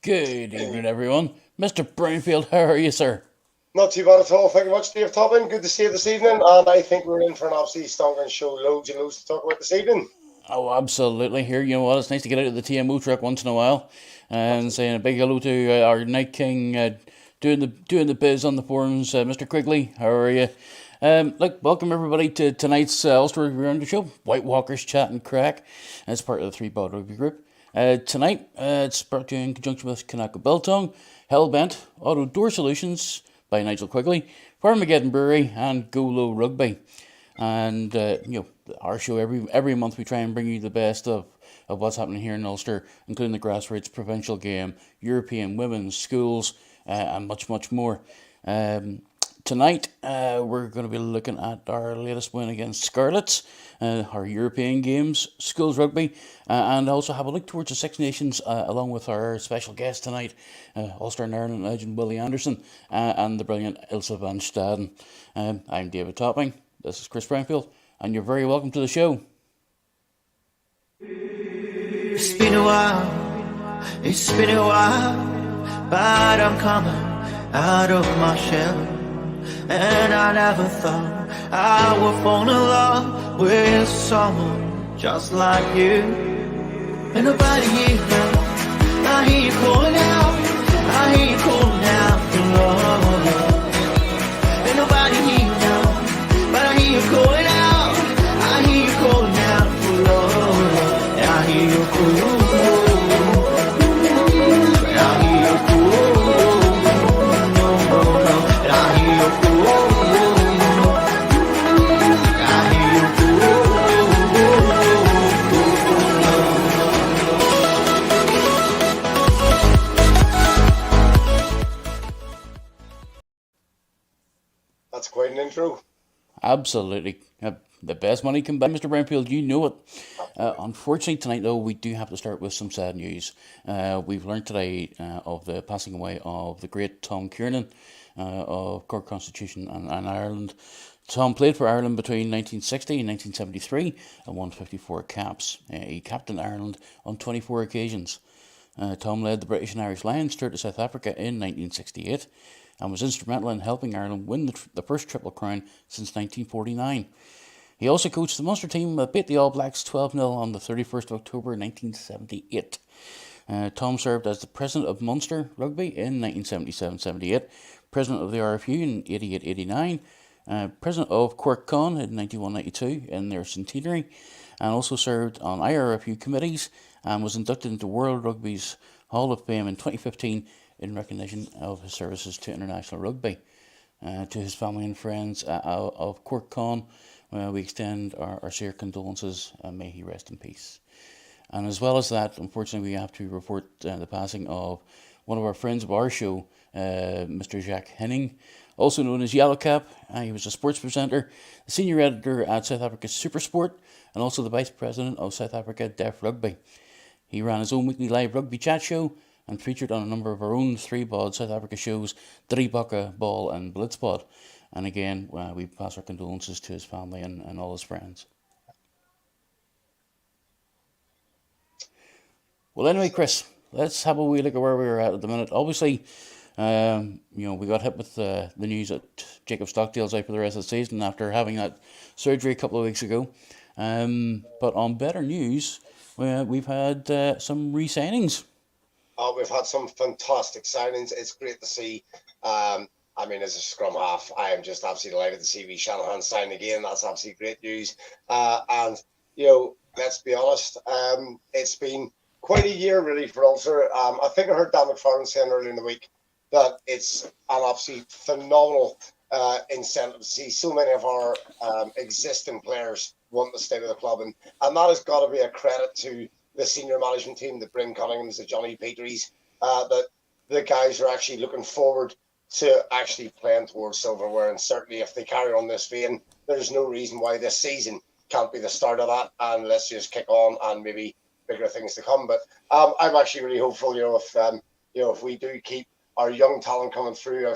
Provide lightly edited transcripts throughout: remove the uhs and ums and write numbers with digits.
Good evening, everyone. Mr. Brownfield, how are you, sir? Not too bad at all. Thank you much, Dave Toppin. Good to see you this evening. And I think we're in for an absolutely stonking show. Loads and loads to talk about this evening. Oh, absolutely. Here, you know what? It's nice to get out of the TMO truck once in a while, and Absolutely. saying a big hello to our Night King, doing the biz on the forums, Mr. Quigley. How are you? Look, welcome everybody to tonight's Ulster Rugby Roundup show. WhiteWalkers chat and Craic, as part of the Threebod Rugby Group. Tonight, it's brought to you in conjunction with Kanaka Biltong, Hellbent, Auto Door Solutions by Nigel Quigley, Farmageddon Brewery, and Go Low Rugby. And our show every month we try and bring you the best of what's happening here in Ulster, including the grassroots provincial game, European women's schools, and much more. Tonight we're going to be looking at our latest win against Scarlets, our European games, Schools Rugby, and also have a look towards the Six Nations along with our special guest tonight, Ulster Ireland legend Willie ANDERSON and the brilliant Ilse VAN STADEN. I'm David Topping. This is Chris Brownfield, and you're very welcome to the show. It's been a while, but I'm coming out of my shell. And I never thought I would fall in love with someone just like you. And nobody here now, I hear you calling out, I hear you calling out for love. And nobody here now, but I hear you calling out, I hear you calling out for love. And I hear you calling. That's quite an intro. Absolutely. The best money can buy, Mr. Brownfield, you know it. Unfortunately, tonight, though, we do have to start with some sad news. We've learned today of the passing away of the great Tom Kiernan of Cork Constitution and Ireland. Tom played for Ireland between 1960 and 1973 and won 54 caps. He captained Ireland on 24 occasions. Tom led the British and Irish Lions tour to South Africa in 1968 and was instrumental in helping Ireland win the first Triple Crown since 1949. He also coached the Munster team that beat the All Blacks 12-0 on the 31st of October 1978. Tom served as the president of Ulster Rugby in 1977-78, president of the RFU in 88-89, president of Cork Con in 91-92 in their centenary, and also served on IRFU committees and was inducted into World Rugby's Hall of Fame in 2015 in recognition of his services to international rugby. To his family and friends of Cork Con, we extend our sincere condolences and may he rest in peace. And as well as that, unfortunately, we have to report the passing of one of our friends of our show, Mr. Jacques Henning, also known as Yellowcap. He was a sports presenter, the senior editor at South Africa's Supersport, and also the vice president of South Africa Deaf Rugby. He ran his own weekly live rugby chat show and featured on a number of our own Threebod South Africa shows, Driebakke, Ball and Blitzpod. And again, we pass our condolences to his family and all his friends. Well, anyway, Chris, let's have a wee look at where we're at the minute. Obviously, we got hit with the news that Jacob Stockdale's out for the rest of the season after having that surgery a couple of weeks ago. But on better news, we've had some re-signings. We've had some fantastic signings. It's great to see. As a scrum half, I am just absolutely delighted to see V. Shanahan sign again. That's absolutely great news. Let's be honest, it's been quite a year really for Ulster. I think I heard Dan McFarland saying earlier in the week that it's an absolutely phenomenal incentive to see so many of our existing players want to stay with the club, and that has got to be a credit to the senior management team, the Bryn Cunninghams, the Johnny Peterys, that the guys are actually looking forward to actually playing towards silverware. And certainly if they carry on this vein, there's no reason why this season can't be the start of that, and let's just kick on and maybe bigger things to come. But I'm actually really hopeful, if we do keep our young talent coming through,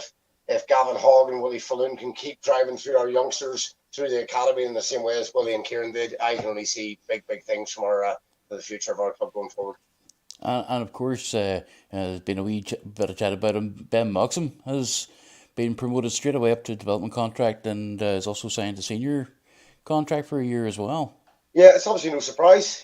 if Gavin Hogg and Willie Falloon can keep driving through our youngsters through the academy in the same way as Willie and Kieran did, I can only see big things from the future of our club going forward. And of course, there's been a wee bit of chat about him. Ben Moxham has been promoted straight away up to development contract and has also signed a senior contract for a year as well. Yeah, it's obviously no surprise.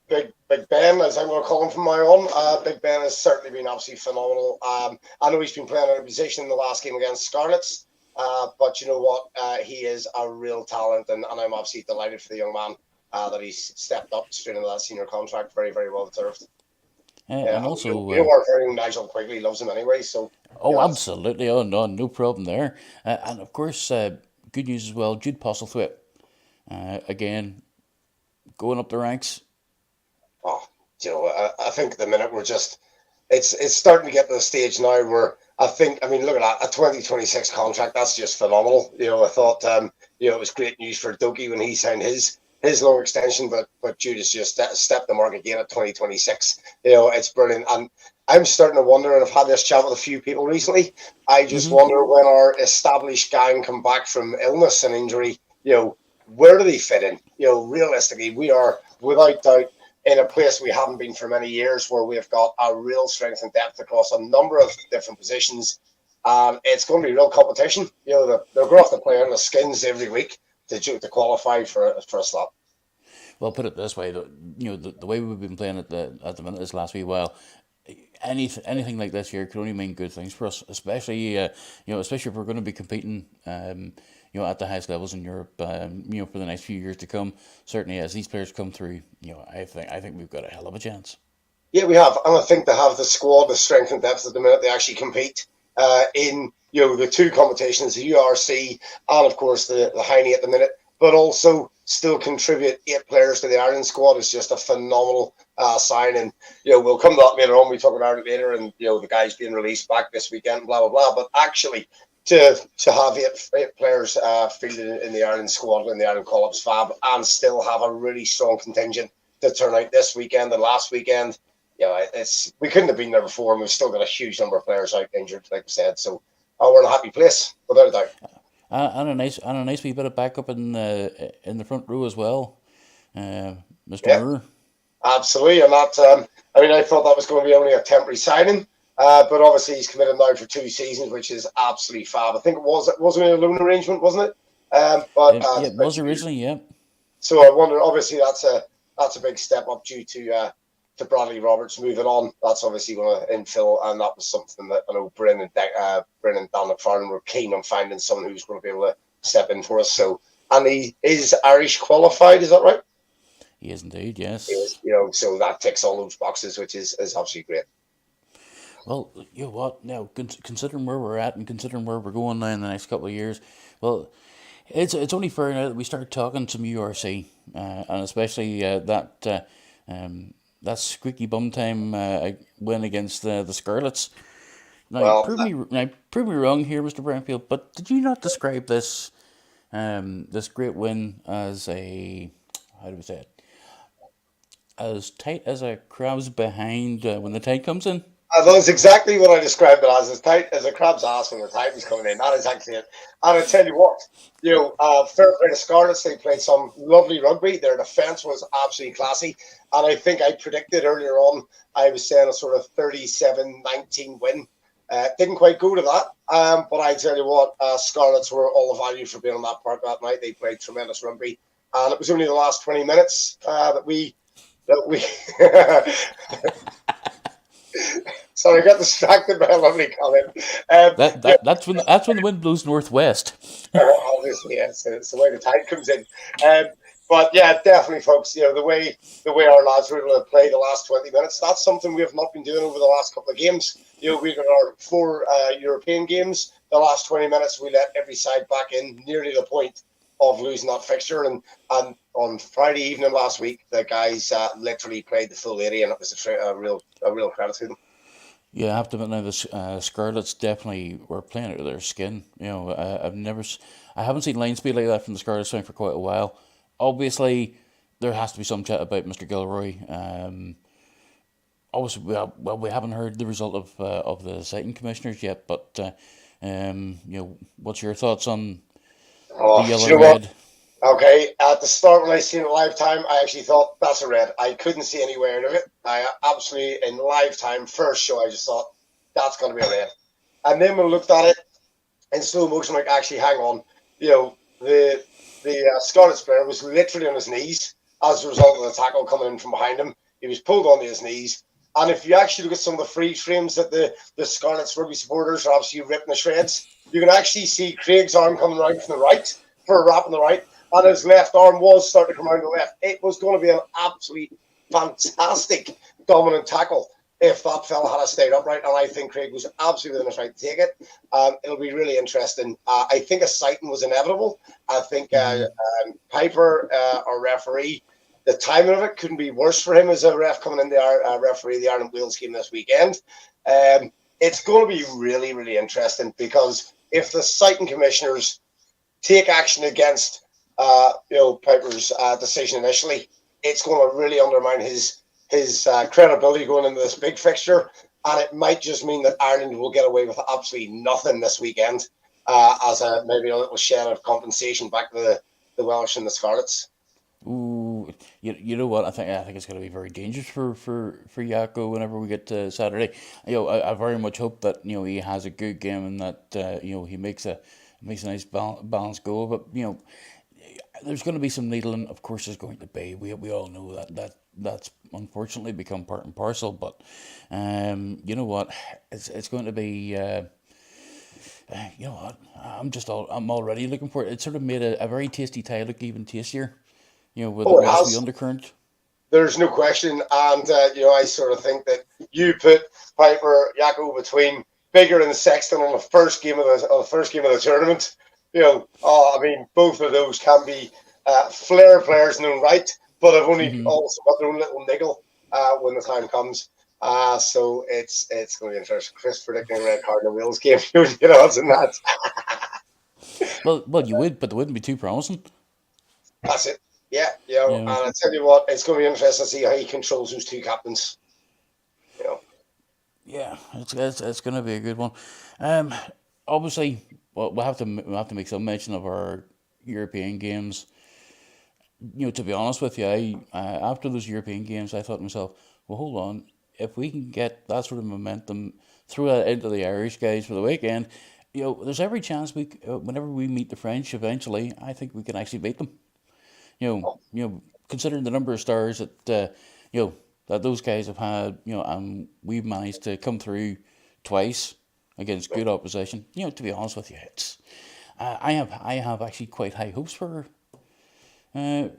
Big Ben, as I'm going to call him from my own. Big Ben has certainly been absolutely phenomenal. I know he's been playing out of position in the last game against Scarlets, but you know what? He is a real talent, and I'm obviously delighted for the young man that he's stepped up straight into that senior contract. Very, very well deserved. And also, our very Nigel Quigley loves him anyway. So. Oh, yeah, absolutely. Oh no problem there. And of course, good news as well. Jude Postlethwaite, again, going up the ranks. Oh, I think at the minute we're just, it's starting to get to the stage now where look at that, a 2026 contract, that's just phenomenal. I thought, it was great news for Doki when he signed his long extension, but Jude has just stepped the mark again at 2026. It's brilliant. And I'm starting to wonder, and I've had this chat with a few people recently, I just wonder when our established gang come back from illness and injury, where do they fit in? Realistically, we are without doubt in a place we haven't been for many years, where we've got a real strength and depth across a number of different positions. It's going to be real competition. They're going to have to play on the skins every week to qualify for a slot. Well, put it this way, the way we've been playing at the minute this last wee while, anything like this here could only mean good things for us, especially especially if we're going to be competing at the highest levels in Europe, for the next few years to come. Certainly, as these players come through, I think we've got a hell of a chance. Yeah, we have, and I think they have the squad, the strength and depth at the minute they actually compete in the two competitions, the URC and of course the Heine at the minute, but also still contribute 8 players to the Ireland squad is just a phenomenal sign. And we'll come to that later on. We talk about it later, and the guys being released back this weekend, blah blah blah. But actually, to have 8 players fielded in the Ireland squad in the Ireland call-ups fab, and still have a really strong contingent to turn out this weekend and last weekend, we couldn't have been there before, and we've still got a huge number of players out injured, like we said. So we're in a happy place, without a doubt. And a nice wee bit of backup in the front row as well, Mr. Moore. Absolutely, and that I thought that was going to be only a temporary signing, but obviously he's committed now for 2 seasons, which is absolutely fab. I think it wasn't a loan arrangement, wasn't it? It was originally, yeah. So I wonder. Obviously, that's a big step up due to Bradley Roberts moving on. That's obviously going to infill, and that was something that I know Bryn and Dan McFarlane were keen on finding someone who's going to be able to step in for us. So, and he is Irish qualified, is that right? He is indeed, yes. He is, so that ticks all those boxes, which is absolutely great. Well, you know what? Now, considering where we're at and considering where we're going now in the next couple of years, well, it's only fair now that we start talking some URC, and especially that squeaky bum time win against the Scarlets. Now, prove me wrong here, Mr. Brownfield, but did you not describe this this great win as how do we say it? As tight as a crab's behind when the tide comes in? That's exactly what I described it as tight as a crab's ass when the tide was coming in. That is actually it. And I tell you what, fair play to Scarlets. They played some lovely rugby. Their defence was absolutely classy. And I think I predicted earlier on, I was saying a sort of 37-19 win. Didn't quite go to that. But I tell you what, Scarlets were all the value for being on that park that night. They played tremendous rugby. And it was only the last 20 minutes that we Sorry, I got distracted by a lovely comment. That's when the wind blows northwest. Obviously, yes, it's the way the tide comes in. But yeah, definitely, folks. The way our lads were able to play the last 20 minutes, that's something we have not been doing over the last couple of games. We got our 4 European games. The last 20 minutes, we let every side back in, nearly the point of losing that fixture. And on Friday evening last week, the guys literally played the full 80, and it was a real credit to them. Yeah, I have to admit now, the Scarlets definitely were playing out of their skin. I haven't seen line speed like that from the Scarlets for quite a while. Obviously, there has to be some chat about Mr. Gilroy. Obviously, we haven't heard the result of the sighting commissioners yet, but what's your thoughts on the yellow red? Okay, at the start when I seen it live time, I actually thought that's a red. I couldn't see any way out of it. I absolutely, in live time, first show, I just thought that's going to be a red. And then when I looked at it in slow motion, like, actually, hang on, the Scarlet's player was literally on his knees as a result of the tackle coming in from behind him. He was pulled onto his knees. And if you actually look at some of the freeze frames that the Scarlet's Rugby supporters are obviously ripping the shreds, you can actually see Craig's arm coming around from the right for a wrap on the right, and his left arm was starting to come around the left. It was going to be an absolutely fantastic dominant tackle if that fella had stayed upright, and I think Craic was absolutely within his right to take it. It'll be really interesting. I think a sighting was inevitable. I think Piper, our referee, the timing of it couldn't be worse for him as a ref coming in the referee the Ireland Wales game this weekend. It's going to be really, really interesting, because if the sighting commissioners take action against Piper's decision initially, it's going to really undermine his credibility going into this big fixture, and it might just mean that Ireland will get away with absolutely nothing this weekend, as maybe a little shed of compensation back to the Welsh and the Scarlets. Ooh, you know what? I think it's going to be very dangerous for Yako whenever we get to Saturday. I very much hope that he has a good game, and that he makes a nice balanced goal. But there's going to be some needling. Of course, there's going to be. We all know that's unfortunately become part and parcel. But you know what? It's going to be. You know what? I'm already looking for it. It sort of made a very tasty tie look even tastier. With the undercurrent. There's no question, and I sort of think that you put Piper Yako between Biggar and Sexton on the first game of the tournament. I mean, both of those can be flair players in their own right, but have only also got their own little niggle when the time comes. So it's going to be interesting. Chris predicting a red card in the Wales game, odds and that. well, you would, but it wouldn't be too promising. That's it. Yeah, and I tell you what, it's going to be interesting to see how he controls those two captains. Yeah, it's going to be a good one. Obviously, we'll have to make some mention of our European games. To be honest with you, after those European games, I thought to myself, well, hold on, if we can get that sort of momentum, throw that into the Irish guys for the weekend, there's every chance whenever we meet the French eventually, I think we can actually beat them. Considering the number of stars that that those guys have had, and we've managed to come through twice against good opposition. To be honest with you, it's I have actually quite high hopes for for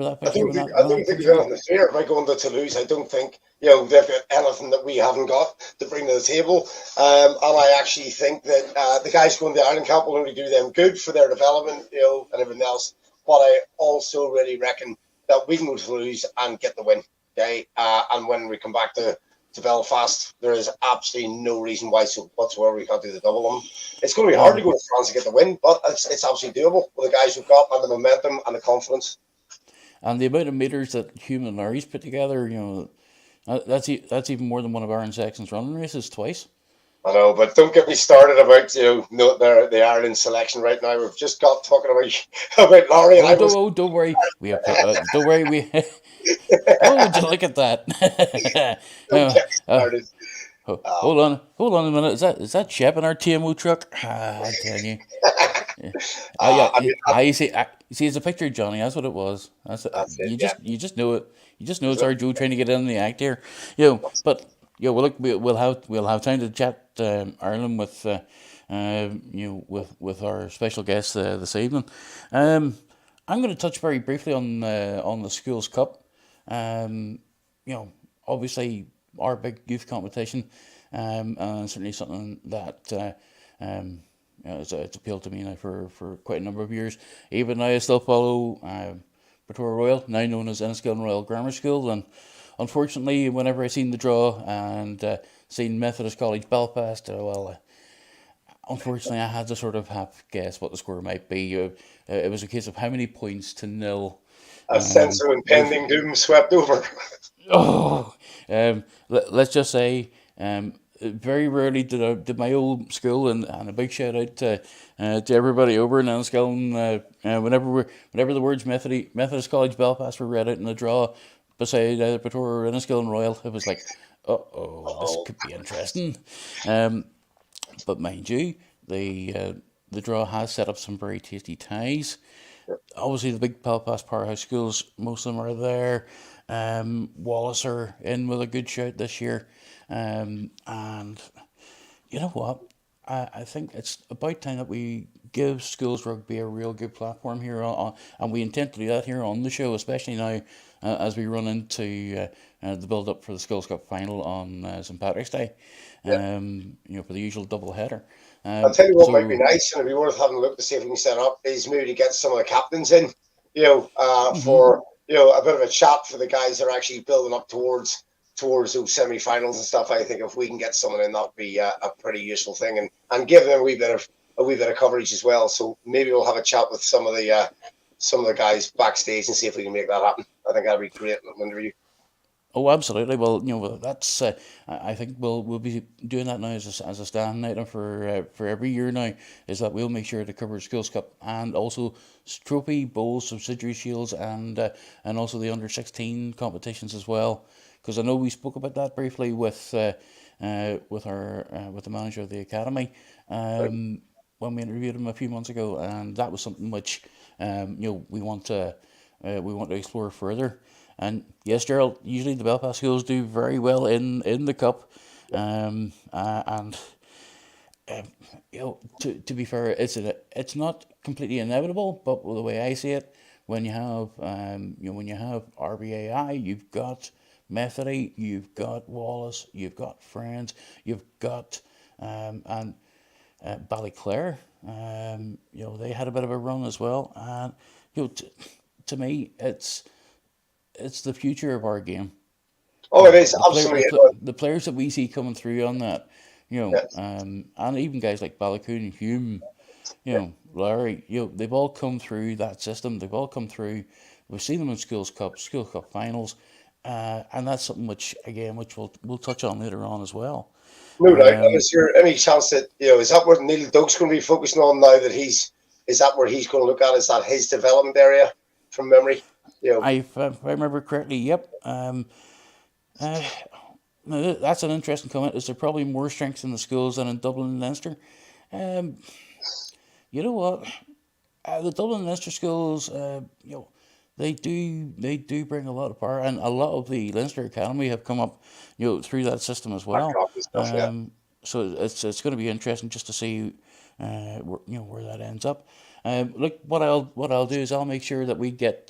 that picture. I don't think they're on the fair by going to Toulouse. I don't think they've got anything that we haven't got to bring to the table. And I actually think that the guys going to the Ireland camp will only do them good for their development, and everything else. But I also really reckon that we can go to Toulouse and get the win. Okay, and when we come back to Belfast, there is absolutely no reason why whatsoever we can't do the double on them. It's going to be hard to go to France and get the win, but it's absolutely doable with the guys we've got and the momentum and the confidence. And the amount of meters that Hume and Larry's put together, that's even more than one of Aaron Sexton's running races twice. I know, but don't get me started about the Ireland selection right now. We've just got talking about Laurie. Don't worry. Don't worry. Would you look at that? Hold on a minute. Is that Shep in our TMO truck? I tell you. You see, it's a picture of Johnny. That's what it was. You just know it. You just know it's our Joe trying to get in the act here. But. We'll have time to chat Ireland with with our special guest this evening. I'm going to touch very briefly on the Schools Cup. Obviously our big youth competition, and certainly something that it's appealed to me now for quite a number of years. Even now, I still follow Pretoria Royal, now known as Enniskillen Royal Grammar School, and unfortunately, whenever I seen the draw and seen Methodist College Belfast, unfortunately, I had to sort of half guess what the score might be. It was a case of how many points to nil. A sense of impending doom swept over. Let's just say very rarely did my old school, and a big shout out to everybody over in Enniskillen. Whenever the words Methodist College Belfast were read out in the draw beside either Pretoria or Enniskillen Royal, it was like, this could be interesting. But mind you, the draw has set up some very tasty ties. Obviously, the big Belfast powerhouse schools, most of them are there. Wallace are in with a good shout this year. And you know what? I think it's about time that we give Schools Rugby a real good platform here, and we intend to do that here on the show, especially now as we run into the build up for the Schools Cup final on St Patrick's Day. For the usual double header. I'll tell you what might be nice, and it'd be worth having a look to see if we can set up, is maybe to get some of the captains in, for a bit of a chat for the guys that are actually building up towards those semi-finals and stuff. I think if we can get someone in, that'd be a pretty useful thing, and give them a wee bit of coverage as well. So maybe we'll have a chat with some of the guys backstage and see if we can make that happen. I think that'd be great interview. Oh, absolutely. Well, that's. I think we'll be doing that now as a standing item for every year now. Is that we'll make sure to cover Schools Cup and also trophy bowls, subsidiary shields, and also the under-16 competitions as well. Because I know we spoke about that briefly with the manager of the academy when we interviewed him a few months ago, and that was something which we want to explore further. And yes, Gerald, usually the Belfast schools do very well in the cup, to be fair, it's not completely inevitable, but the way I see it, when you have RBAI, you've got Methody, you've got Wallace, you've got Friends, you've got and Ballyclare, they had a bit of a run as well, and to me, it's the future of our game. Oh, it is absolutely. The players that we see coming through on that, and even guys like Ballycoon, Hume, Larry, they've all come through that system. They've all come through. We've seen them in School Cup finals, and that's something which we'll touch on later on as well. No doubt. Is there any chance that is that where Neil Doak's going to be focusing on now that is that where he's going to look at? Is that his development area from memory? If I remember correctly, yep. That's an interesting comment. Is there probably more strengths in the schools than in Dublin and Leinster? You know what? The Dublin and Leinster schools, they do bring a lot of power, and a lot of the Leinster Academy have come up, through that system as well. So it's going to be interesting just to see, where that ends up. Look, what I'll do is I'll make sure that we get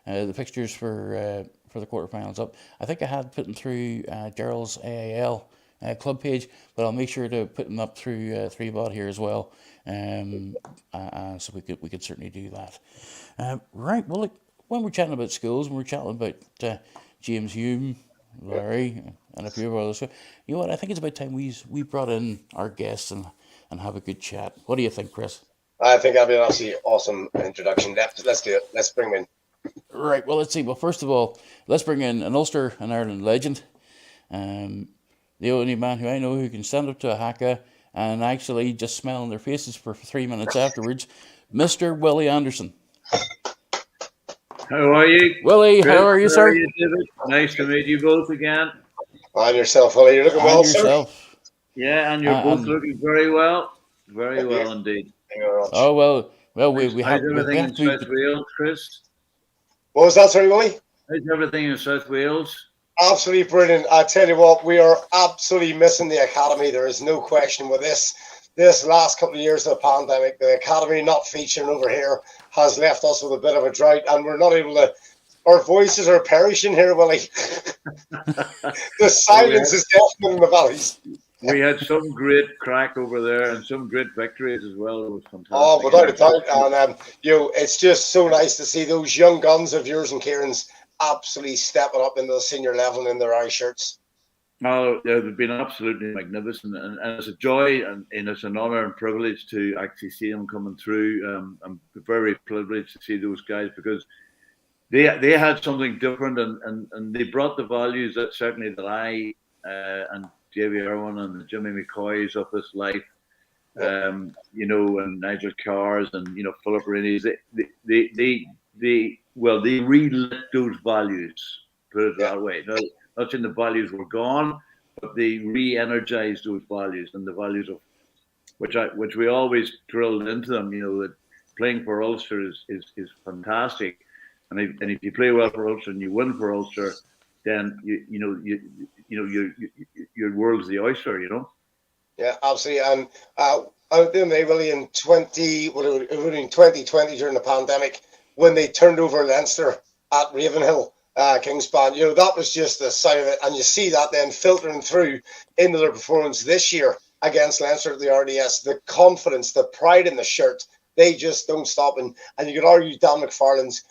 the fixtures for the quarterfinals up. I think I had put them through Gerald's AAL club page, but I'll make sure to put them up through Threebod here as well. So we could certainly do that. Right. Well, look, when we're chatting about schools, when we're chatting about James Hume, Larry, and a few of others, you know what? I think it's about time we brought in our guests and have a good chat. What do you think, Chris? I think that'd be an absolutely awesome introduction. Let's do it. Let's bring him in. Right, well, let's see. Well, first of all, let's bring in an Ulster and Ireland legend. The only man who I know who can stand up to a haka and actually just smile on their faces for 3 minutes afterwards, Mr. Willie Anderson. How are you? Willie, how are you, sir? How are you, David? Nice to meet you both again. And yourself, Willie. You're looking well, sir. Yeah, and you're both looking very well. Very well indeed. Thank you very much. Oh, well, we have everything in South Wales, Chris? What was that, sorry, Willie? How's everything in South Wales? Absolutely brilliant. I tell you what, we are absolutely missing the academy. There is no question with this last couple of years of the pandemic. The academy not featuring over here has left us with a bit of a drought, and we're not able to. Our voices are perishing here, Willie. The silence is deafening in the valleys. We had some great crack over there and some great victories as well. It was fantastic. Oh, without a doubt. And it's just so nice to see those young guns of yours and Kieran's absolutely stepping up into the senior level in their Irish shirts. Oh, they've been absolutely magnificent, and it's a joy and it's an honour and privilege to actually see them coming through. I'm very privileged to see those guys because they had something different and they brought the values that certainly that I and Davy Irwin and the Jimmy McCoys of this life, you know, and Nigel Carrs and, you know, Philip Rainey's, they relit those values, put it that way. No, not saying the values were gone, but they re-energized those values, and the values of which we always drilled into them, you know, that playing for Ulster is fantastic. And if you play well for Ulster and you win for Ulster, then your world's the oyster, you know. Yeah, absolutely. And out there, Willie, in 2020 during the pandemic, when they turned over Leinster at Ravenhill, Kingspan, you know, that was just the sign of it. And you see that then filtering through into their performance this year against Leinster at the RDS. The confidence, the pride in the shirt, they just don't stop. And you could argue Dan McFarlane's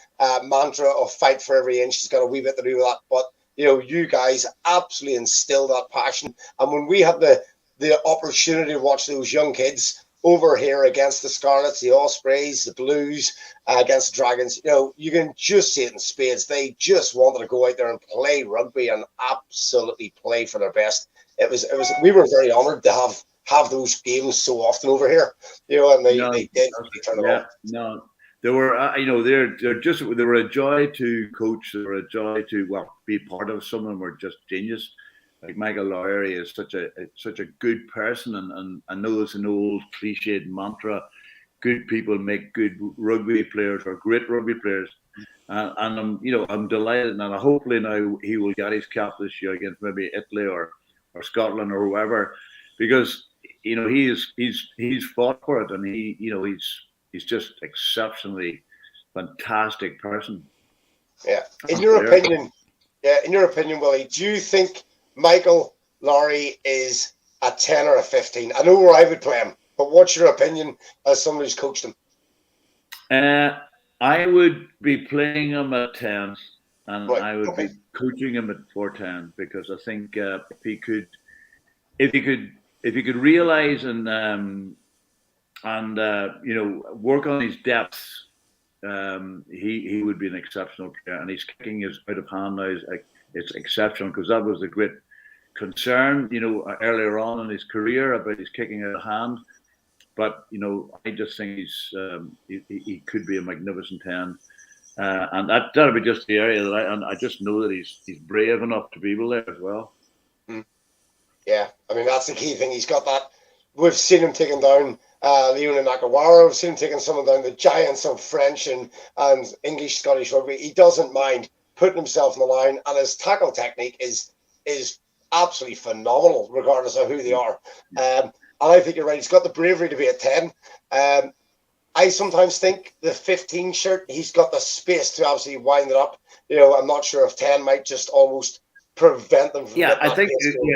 mantra of fight for every inch has got a wee bit to do with that. But, you know, you guys absolutely instilled that passion. And when we had the opportunity to watch those young kids over here against the Scarlets, the Ospreys, the Blues, against the Dragons, you know, you can just see it in spades. They just wanted to go out there and play rugby and absolutely play for their best. We were very honoured to have those games so often over here, you know, and they did turn it on. No, they were, you know, they were a joy to coach. They were a joy to be part of. Some of them were just genius. Like Michael Lowry is such a good person, and I know it's an old cliched mantra: good people make good rugby players or great rugby players. And I'm delighted, and hopefully now he will get his cap this year against maybe Italy or Scotland or whoever, because you know he's fought for it, and he's just exceptionally fantastic person. Yeah. In your opinion, Willie, do you think Michael Lowry is a 10 or a 15? I know where I would play him, but what's your opinion as somebody who's coached him? I would be playing him at 10, and right. I would be coaching him at 4-10, because I think if he could realize and work on his depths, he would be an exceptional player. And his kicking is out of hand now. It's exceptional, because that was a great concern, you know, earlier on in his career about his kicking out of hand. But you know, I just think he could be a magnificent 10, and that'll be just the area that I just know that he's brave enough to be able there as well. Yeah, I mean that's the key thing. He's got that. We've seen him taking down Leon Nakawara. We've seen him taking someone down, the giants of French and English Scottish rugby. He doesn't mind putting himself on the line, and his tackle technique is absolutely phenomenal, regardless of who they are. And I think you're right. He's got the bravery to be a 10. I sometimes think the 15 shirt, he's got the space to absolutely wind it up. You know, I'm not sure if 10 might just almost prevent them from. Yeah, I think.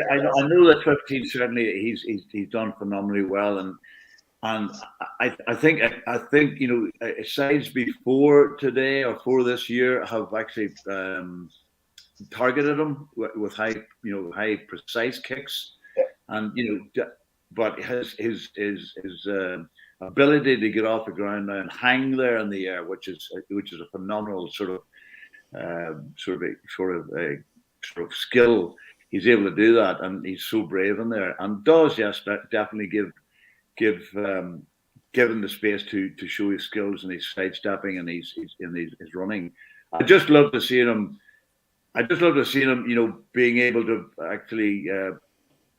I know that 15 certainly he's done phenomenally well, and I think you know, sides before today or for this year have actually targeted him with high precise kicks, and you know, but his ability to get off the ground now and hang there in the air, which is a phenomenal sort of skill. He's able to do that, and he's so brave in there, and does definitely give him the space to show his skills and his sidestepping and his running. I just love to see him. You know, being able to actually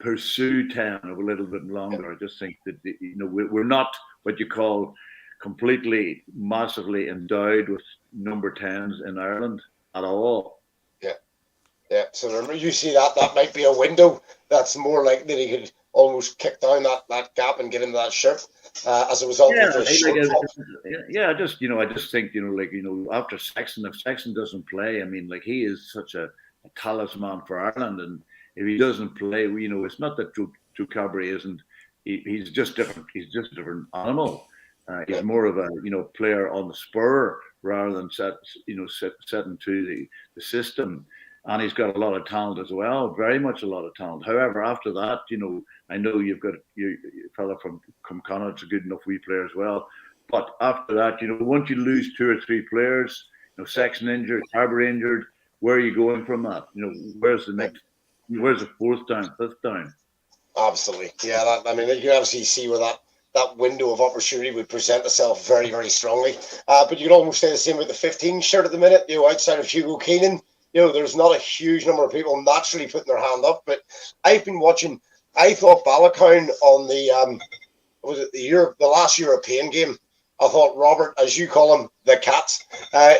pursue 10 a little bit longer. I just think that you know we're not what you call completely massively endowed with number 10s in Ireland at all. Yeah, so remember, you see that might be a window that's more likely that he could almost kick down that gap and get into that shirt as a result of the short I just think, you know, like, you know, after Sexton, if Sexton doesn't play, I mean, like, he is such a talisman for Ireland, and if he doesn't play, you know, it's not that Joe Cabri isn't. He's just different. He's just a different animal. He's more of a, you know, player on the spur rather than setting to the system. And he's got a lot of talent as well, very much a lot of talent. However, after that, you know, I know you've got a fella from Connacht's a good enough wee player as well. But after that, you know, once you lose 2 or 3 players, you know, Sexton injured, Harbour injured, where are you going from that? You know, where's the next where's the fourth down, fifth down? Absolutely, yeah. I mean, you can obviously see where that window of opportunity would present itself very, very strongly. But you can almost say the same with the 15 shirt at the minute. Outside of Hugo Keenan, there's not a huge number of people naturally putting their hand up. But I've been watching. I thought Balakown on the the last European game. I thought Robert, as you call him, the cat,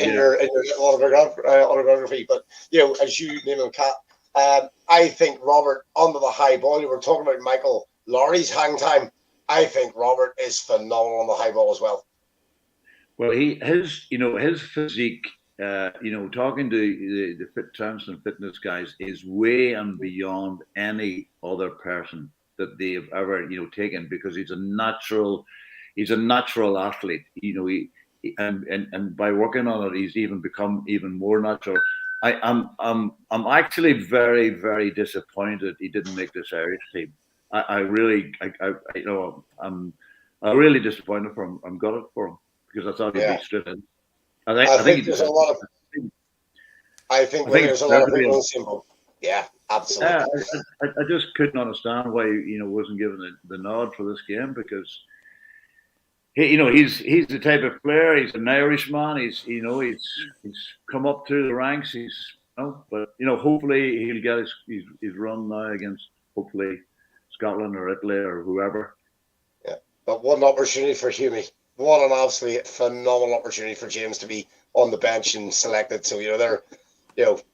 in your autobiography, but as you name him, cat. I think Robert under the high ball. You were talking about Michael Laurie's hang time. I think Robert is phenomenal on the high ball as well. Well, his physique, talking to the strength and fitness guys, is way and beyond any other person that they've ever taken, because he's a natural athlete. And by working on it, he's even become even more natural. I'm actually very, very disappointed he didn't make this Irish team. I'm really disappointed for him. I'm gutted for him, because I thought he'd be straight in. I think there's a lot of. I think there's a lot of people in the same boat. Yeah, absolutely. I just couldn't understand why wasn't given the nod for this game, because he's the type of player. He's an Irishman. He's come up through the ranks. But hopefully he'll get his run now against hopefully Scotland or Italy or whoever. Yeah, but what an opportunity for Humie. What an absolutely phenomenal opportunity for James to be on the bench and selected. So they're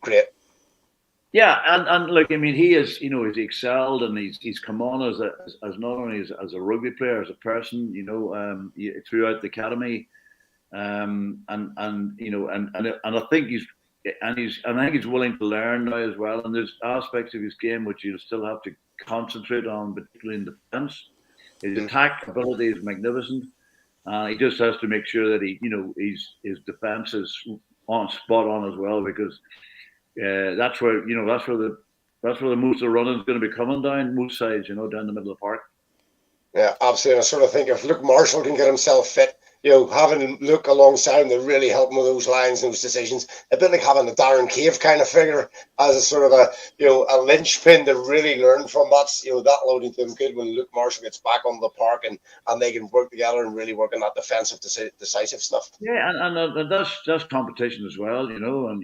great. Yeah, and look, I mean, he is, he's excelled, and he's come on as not only as a rugby player, as a person, throughout the academy, and I think he's willing to learn now as well. And there's aspects of his game which you still have to concentrate on, particularly in defence. His attack ability is magnificent. He just has to make sure that his defence is spot on as well, because. That's where the most of the running is going to be coming down most sides, down the middle of the park. Yeah, absolutely. I sort of think if Luke Marshall can get himself fit, having Luke alongside him to really help him with those lines and those decisions, a bit like having a Darren Cave kind of figure as a sort of a linchpin to really learn from. That loading to him good when Luke Marshall gets back on the park and they can work together and really work on that defensive, decisive stuff. Yeah, and that's competition as well, and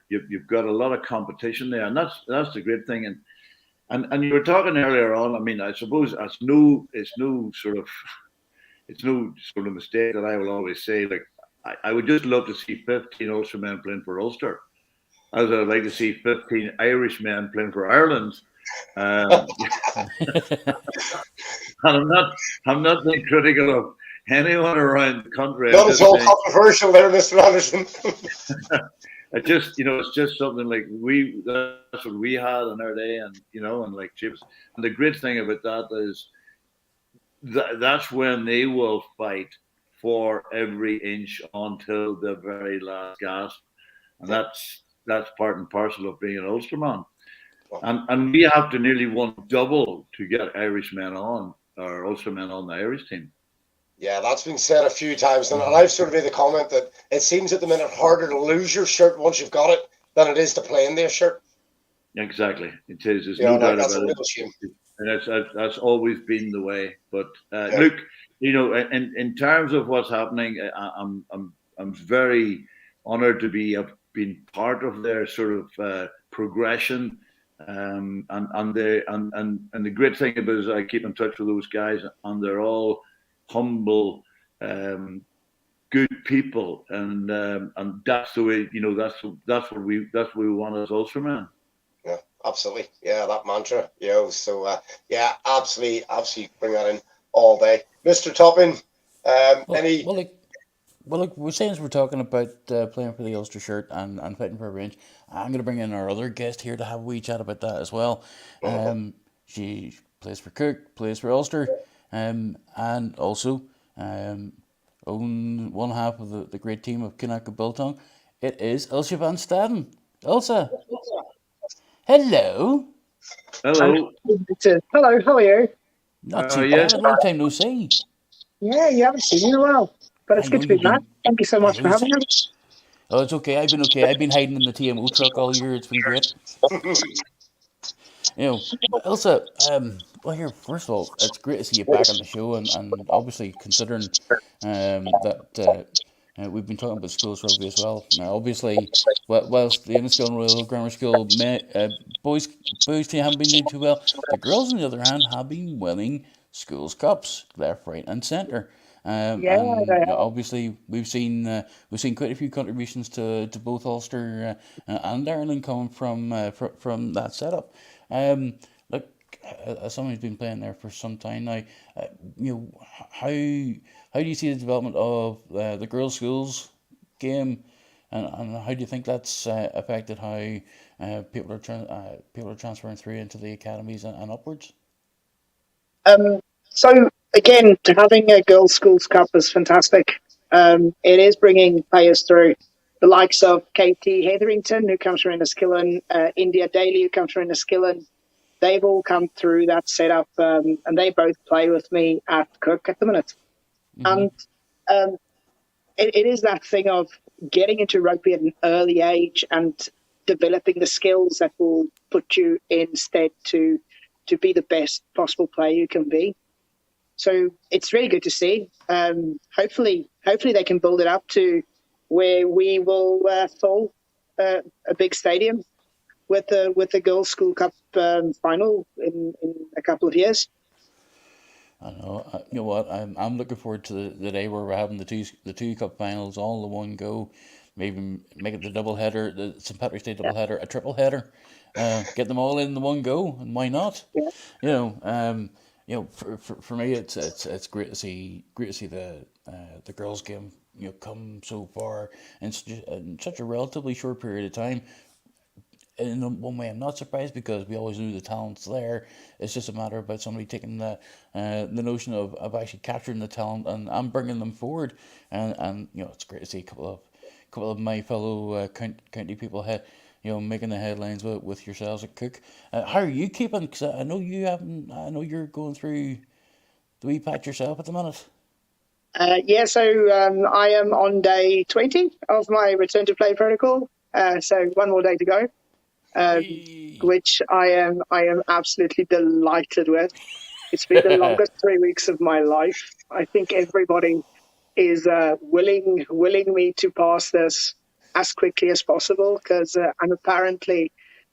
you've got a lot of competition there, and that's the great thing. And you were talking earlier on. I mean, I suppose it's no sort of mistake that I will always say. Like, I would just love to see 15 Ulster men playing for Ulster, as I'd like to see 15 Irish men playing for Ireland. And I'm not being critical of anyone around the country. That is all controversial there, Mr. Anderson. It's just something like that's what we had in our day, and like chips. And the great thing about that is that's when they will fight for every inch until the very last gasp, and that's part and parcel of being an Ulsterman. And we have to nearly double to get Irish men on, or Ulster men on the Irish team. Yeah, that's been said a few times, and I've sort of made the comment that it seems at the minute harder to lose your shirt once you've got it than it is to play in their shirt. Exactly, it is. There's no doubt about it. Shame. And that's always been the way. But look, in terms of what's happening, I'm very honoured to have been part of their sort of progression. And the great thing about it is I keep in touch with those guys, and they're all humble, good people, and that's the way that's what we want as Ulstermen. Yeah, absolutely. Yeah, that mantra. So absolutely bring that in all day, Mr. Toppin. Look, we're saying we're talking about playing for the Ulster shirt and fighting for a range. I'm going to bring in our other guest here to have a wee chat about that as well. She plays for Craic, plays for Ulster, and also own one half of the great team of Kinnack and Biltong. It is Ilse VAN STADEN. Ilse. Hello. Hello. Hello, how are you? Not too bad. Long time no see. Yeah, you haven't seen me in a while. But it's good to be back. Thank you so much for having me. Oh, it's okay. I've been okay. I've been hiding in the TMO truck all year. It's been great. You know, Ilse, well, here, first of all, it's great to see you back on the show, and obviously considering that we've been talking about schools rugby as well. Now, obviously, whilst the Enniskillen Royal Grammar School boys team haven't been doing too well, the girls, on the other hand, have been winning schools cups left, right, and centre. Yeah, And they you know, have. obviously we've seen quite a few contributions to both Ulster and Ireland coming from that setup. Look, as someone who's been playing there for some time now, you know, how do you see the development of the girls' schools game, and how do you think that's affected how people are transferring through into the academies and upwards? So again, having a girls' schools cup is fantastic. It is bringing players through the likes of Katie Hetherington, who comes from Enniskillen, India Daly, who comes from Enniskillen. They've all come through that setup, and they both play with me at Cook at the minute. And um, it is that thing of getting into rugby at an early age and developing the skills that will put you in stead to be the best possible player you can be. So it's really good to see. Hopefully they can build it up to where we will fill a big stadium with the Girls' School Cup final in a couple of years. I know. You know what? I'm looking forward to the day where we're having the two cup finals all in one go. Maybe make it the double header, the St Patrick's Day double header, a triple header. Get them all in the one go, and why not? Yeah. You know, for me, it's great to see the girls' game, you know, come so far in such a relatively short period of time. In one way, I'm not surprised because we always knew the talent's there. It's just a matter about somebody taking the notion of actually capturing the talent and bringing them forward. And you know, it's great to see a couple of my fellow county people making the headlines with yourselves at Cook. How are you keeping? Because I know you haven't. I know you're going through the wee patch yourself at the minute. So I am on day 20 of my return to play protocol. So one more day to go. Which I am absolutely delighted with. It's been the longest 3 weeks of my life. I think everybody is willing me to pass this as quickly as possible because I'm apparently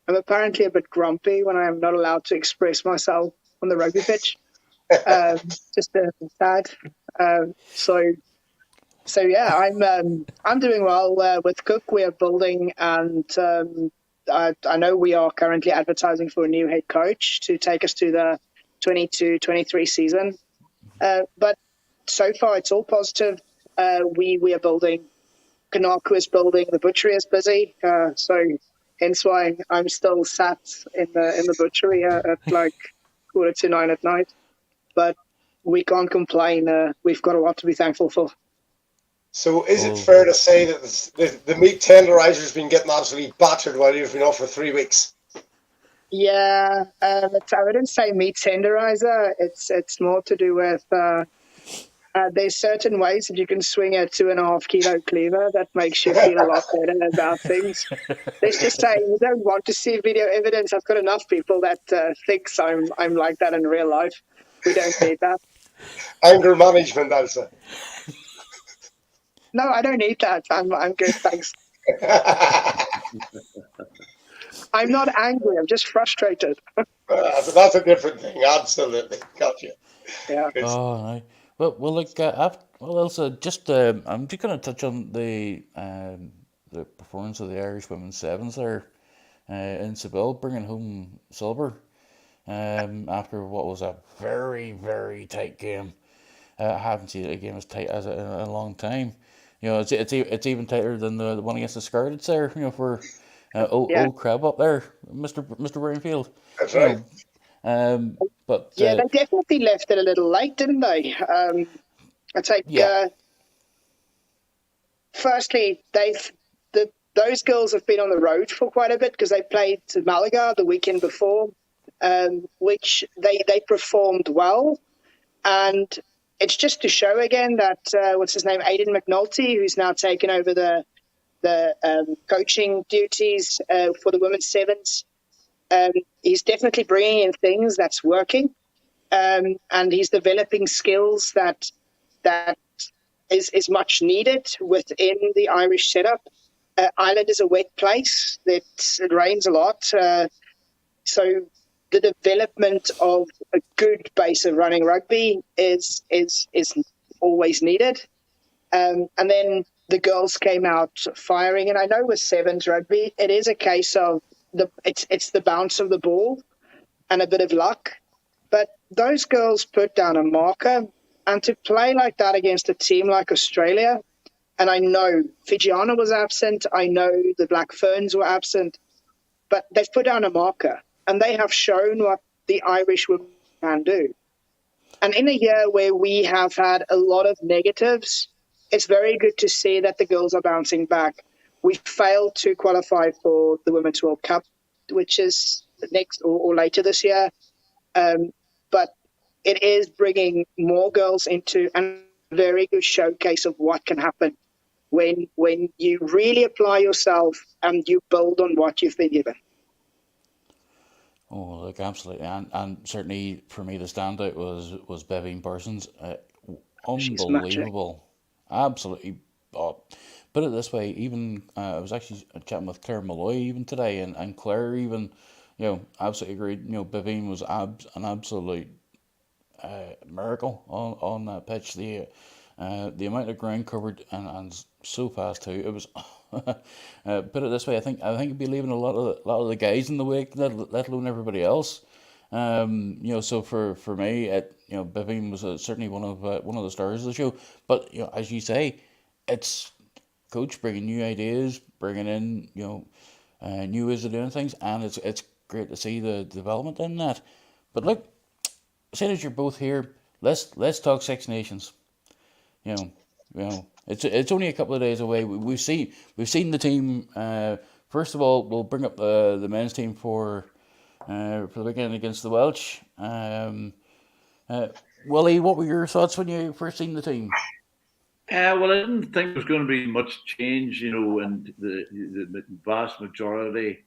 a bit grumpy when I am not allowed to express myself on the rugby pitch. Just sad. So yeah, I'm doing well with Cook. We are building and. I know we are currently advertising for a new head coach to take us to the 22-23 season. But so far, it's all positive. We are building. Kanaku is building. The butchery is busy. So hence why I'm still sat in the butchery at like 8:45 at night. But we can't complain. We've got a lot to be thankful for. So is it fair to say that the meat tenderizer's been getting absolutely battered while you've been off for 3 weeks? Yeah, I wouldn't say meat tenderizer. It's more to do with there's certain ways that you can swing a 2.5 kilo cleaver that makes you feel a lot better about things. Let's just say you don't want to see video evidence. I've got enough people that thinks I'm like that in real life. We don't need that. Anger management, Elsa. No, I don't need that. I'm good, thanks. I'm not angry. I'm just frustrated. That's a different thing. Absolutely, gotcha. Yeah. Oh, right. Well, look, Elsa, just I'm just going to touch on the performance of the Irish women's sevens there in Seville, bringing home silver after what was a very, very tight game. I haven't seen a game as tight as it in a long time. You know, it's even tighter than the one against the Scarlets there. You know, for old Crab up there, Mr. Brownfield. That's right. But yeah, they definitely left it a little late, didn't they? I take. Yeah. Firstly, those girls have been on the road for quite a bit because they played to Malaga the weekend before, which they performed well, and it's just to show again that what's his name, Aidan McNulty, who's now taken over the coaching duties for the women's sevens. He's definitely bringing in things that's working, and he's developing skills that is much needed within the Irish setup. Ireland is a wet place. It rains a lot, so the development of a good base of running rugby is always needed. And then the girls came out firing, and I know with sevens rugby, it is a case of it's the bounce of the ball and a bit of luck. But those girls put down a marker, and to play like that against a team like Australia, and I know Fijiana was absent, I know the Black Ferns were absent, but they've put down a marker, and they have shown what the Irish women can do. And in a year where we have had a lot of negatives, it's very good to see that the girls are bouncing back. We failed to qualify for the Women's World Cup, which is next or later this year. But it is bringing more girls into a very good showcase of what can happen when you really apply yourself and you build on what you've been given. Oh, look, absolutely, and certainly for me the standout was Bevan Parsons. Unbelievable, absolutely. Put it this way, even I was actually chatting with Claire Malloy even today, and Claire even, absolutely agreed. Bevan was an absolute miracle on that pitch. The amount of ground covered and so fast too. It was. Put it this way, I think it'd be leaving a lot of the guys in the wake, let alone everybody else. So for me, Bevan was certainly one of the stars of the show. But as you say, it's coach bringing new ideas, bringing in new ways of doing things, and it's great to see the development in that. But look, seeing as you're both here, let's talk Six Nations. It's only a couple of days away. We've seen the team. First of all, we'll bring up the men's team for the weekend against the Welsh. Willie, what were your thoughts when you first seen the team? Well, I didn't think there was going to be much change, in the vast majority.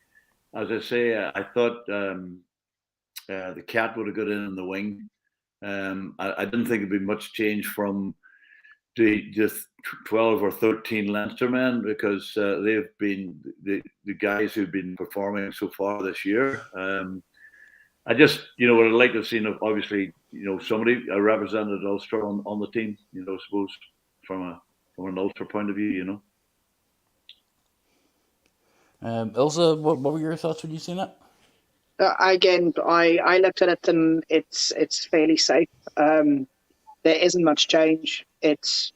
As I say, I thought the Cat would have got in the wing. I didn't think it'd be much change from the just 12 or 13 Leinster men, because they've been the guys who've been performing so far this year. I just, would have liked to have seen, obviously, somebody represented Ulster on the team, I suppose, from an Ulster point of view, Ilse, what were your thoughts when you seen it? Again, I looked at it and it's fairly safe. There isn't much change. It's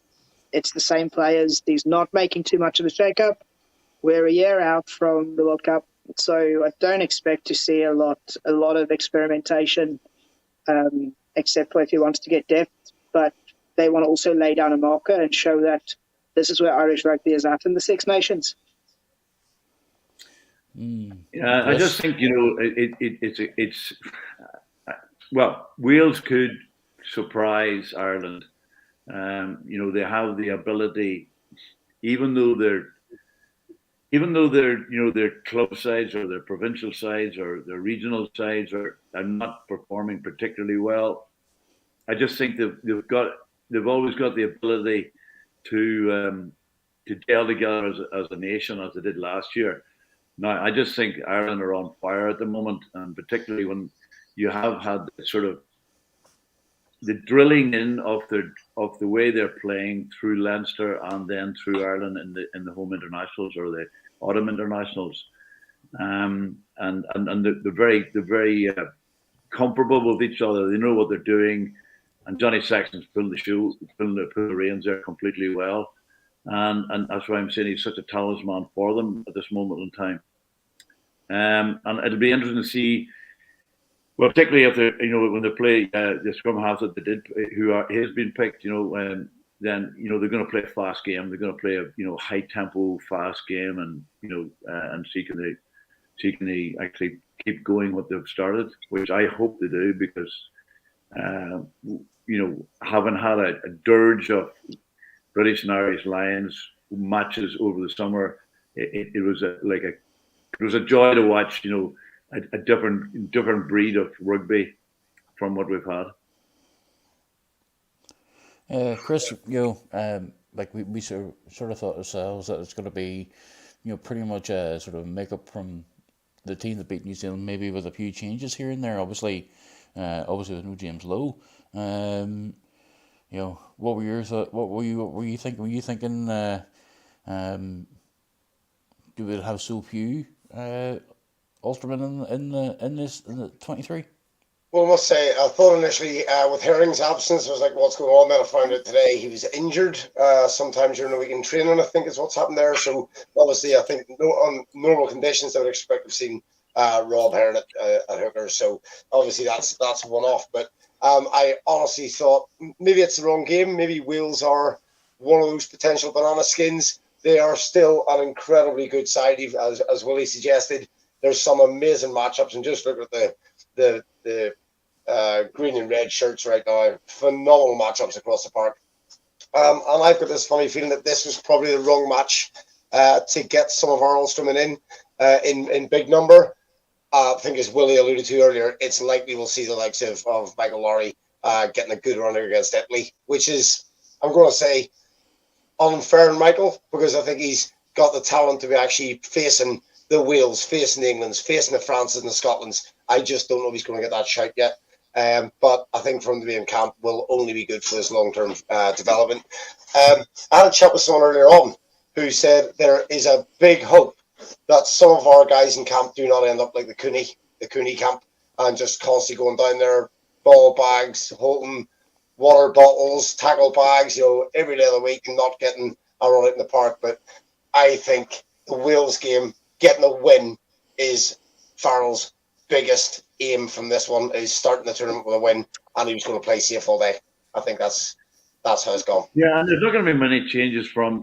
the same players. He's not making too much of a shake-up. We're a year out from the World Cup, so I don't expect to see a lot of experimentation, except for if he wants to get depth. But they want to also lay down a marker and show that this is where Irish rugby is at in the Six Nations. Yeah, I just think it's well, Wales could surprise Ireland. They have the ability, even though they're their club sides or their provincial sides or their regional sides are not performing particularly well. I just think they've always got the ability to gel together as a nation, as they did last year. Now, I just think Ireland are on fire at the moment, and particularly when you have had sort of the drilling in of the way they're playing through Leinster and then through Ireland in the home internationals or the autumn internationals, and they're very comparable with each other. They know what they're doing, and Johnny Sexton's pulled the reins there completely well, and that's why I'm saying he's such a talisman for them at this moment in time. And it'll be interesting to see. Well, particularly if they, when they play the scrum halves that they did, has been picked, then they're going to play a fast game. They're going to play a high tempo, fast game, and see can they actually keep going what they've started, which I hope they do, because having had a dirge of British and Irish Lions matches over the summer, it was a joy to watch. a different breed of rugby from what we've had. Chris, like we sort of thought ourselves that it's going to be, pretty much a sort of makeup from the team that beat New Zealand, maybe with a few changes here and there. Obviously with no James Lowe. What were your thoughts? What were you thinking? Were you thinking do we have so few Ulstermen in the 23? Well, I must say, I thought initially with Herring's absence, I was like, what's going on? Then I found out today he was injured sometime during the week in training, I think is what's happened there. So obviously, I think on normal conditions, I would expect to have seen Rob Herring at hooker. So obviously, that's a one-off. But I honestly thought maybe it's the wrong game. Maybe Wales are one of those potential banana skins. They are still an incredibly good side, as Willie suggested. There's some amazing matchups, and just look at the green and red shirts right now. Phenomenal matchups across the park. And I've got this funny feeling that this was probably the wrong match to get some of our Ulstermen in big number. I think, as Willie alluded to earlier, it's likely we'll see the likes of Michael Lowry getting a good run against Italy, which is, I'm going to say, unfair on Michael, because I think he's got the talent to be actually facing the Wales, facing the Englands, facing the Frances and the Scotlands. I just don't know if he's going to get that shout yet. But I think for him to be in camp will only be good for his long-term development. I had a chat with someone earlier on who said there is a big hope that some of our guys in camp do not end up like the Cooney camp, and just constantly going down there, ball bags, holding water bottles, tackle bags, every day of the week, and not getting a run out in the park. But I think the Wales game, getting a win, is Farrell's biggest aim from this one, is starting the tournament with a win, and he was going to play safe all day. I think that's how it's gone. Yeah, and there's not going to be many changes from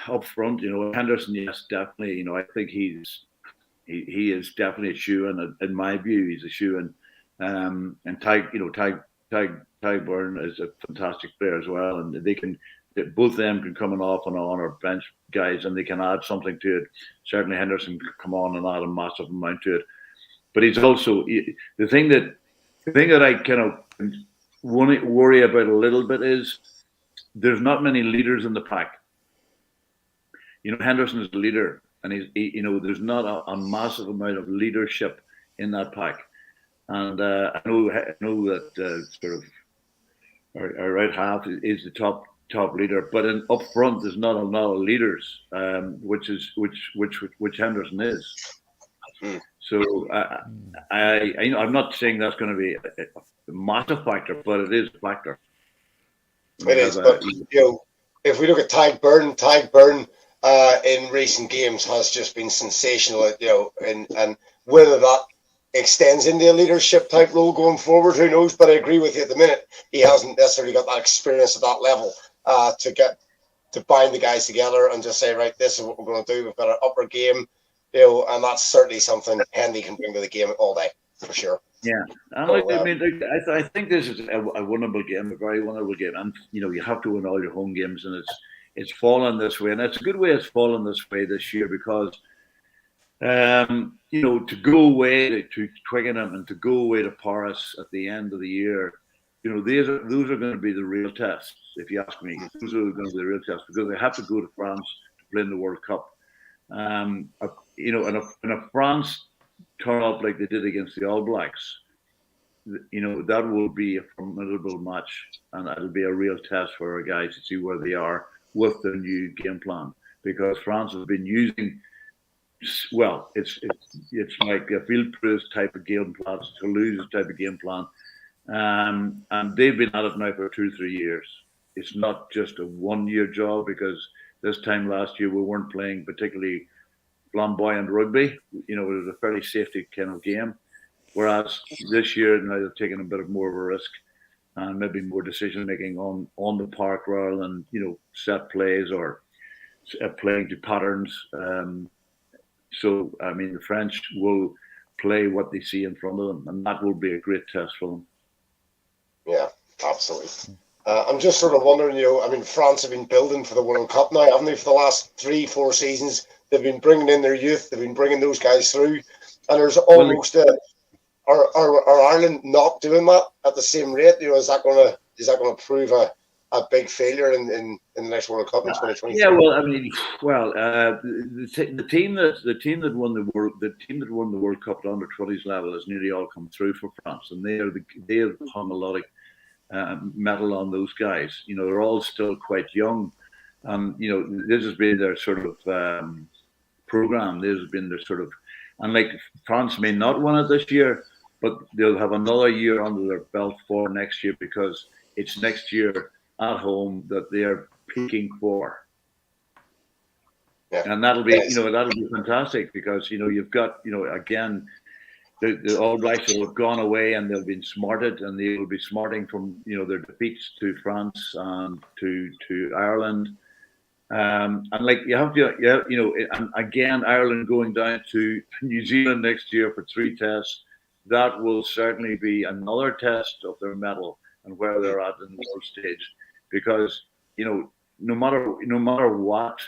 up front. Henderson, yes, definitely. I think he is definitely a shoe-in. In my view, he's a shoe-in. And Ty Byrne is a fantastic player as well, and both of them can come off and on or bench guys, and they can add something to it. Certainly, Henderson can come on and add a massive amount to it. But he's also the thing that I kind of worry about a little bit is there's not many leaders in the pack. Henderson is the leader, and there's not a massive amount of leadership in that pack. And I know that sort of our right half is the top leader, but up front there's not a lot of leaders, which Henderson is. So I'm not saying that's going to be a massive factor, but it is a factor. It is, but if we look at Ty Byrne in recent games has just been sensational, and whether that extends into a leadership type role going forward, who knows? But I agree with you, at the minute he hasn't necessarily got that experience at that level to bind the guys together and just say, right, this is what we're going to do. We've got an upper game, and that's certainly something Hendy can bring to the game all day, for sure. Yeah, I think this is a winnable game, a very winnable game, and you have to win all your home games, and it's fallen this way, and it's a good way it's fallen this way this year, because to go away to Twickenham and to go away to Paris at the end of the year, those are going to be the real tests, if you ask me. Those are going to be the real tests, because they have to go to France to play in the World Cup. And if France turn up like they did against the All Blacks, that will be a formidable match, and it'll be a real test for our guys to see where they are with their new game plan, because France has been using, well, it's like a field-proof type of game plan, Toulouse type of game plan, and they've been at it now for 2 or 3 years. It's not just a one-year job, because this time last year we weren't playing particularly flamboyant rugby. It was a fairly safety kind of game, whereas this year now they're taking a bit of more of a risk and maybe more decision making on the park rather than set plays or playing to patterns. So I mean, the French will play what they see in front of them, and that will be a great test for them. Yeah, absolutely. I'm just sort of wondering, I mean, France have been building for the World Cup now, haven't they, for the last 3-4 seasons? They've been bringing in their youth. They've been bringing those guys through. and there's almost are Ireland not doing that at the same rate? Is that going to prove a big failure in the next World Cup in 2023? Yeah, well, I mean, the team that won the World Cup at under-20s level has nearly all come through for France, and they have hung a lot of metal on those guys. They're all still quite young, and this has been their sort of program. This has been their sort of, and like France may not win it this year, but they'll have another year under their belt for next year, because it's next year at home that they're peaking for. Yeah. And that'll be fantastic, because you've got again the All Blacks will have gone away and they'll be smarted, and they will be smarting from their defeats to France and to Ireland. And like you have to, and again, Ireland going down to New Zealand next year for 3 tests, that will certainly be another test of their mettle and where they're at in the world stage, because no matter what,